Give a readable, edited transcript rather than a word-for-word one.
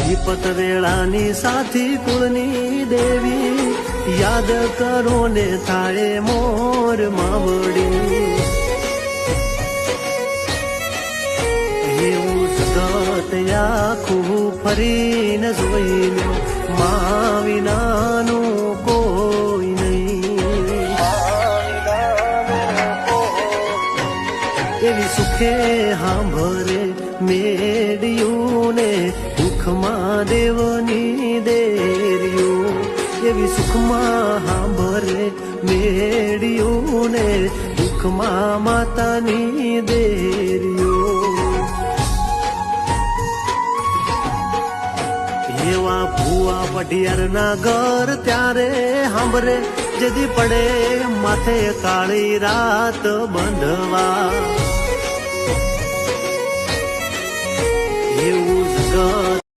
વિપત વેળાની સાથી કુળની દેવી યાદ કરો ને થાય મોર માવડી એવું જગત આખું ફરીને જોઈ લો મા વિનાનું કોઈ નહીં એવી સુખે સાંભળે મેળ્યું ને દુઃખમાં દેવની દેર્યું એવી સુખમાં સાંભળે મેળ્યું ને દુઃખમાં માતાની દેર્યું એવા ભૂવા પઢિયારના ઘર ત્યારે સાંભળે જેથી પડે માથે કાળી રાત બંધવા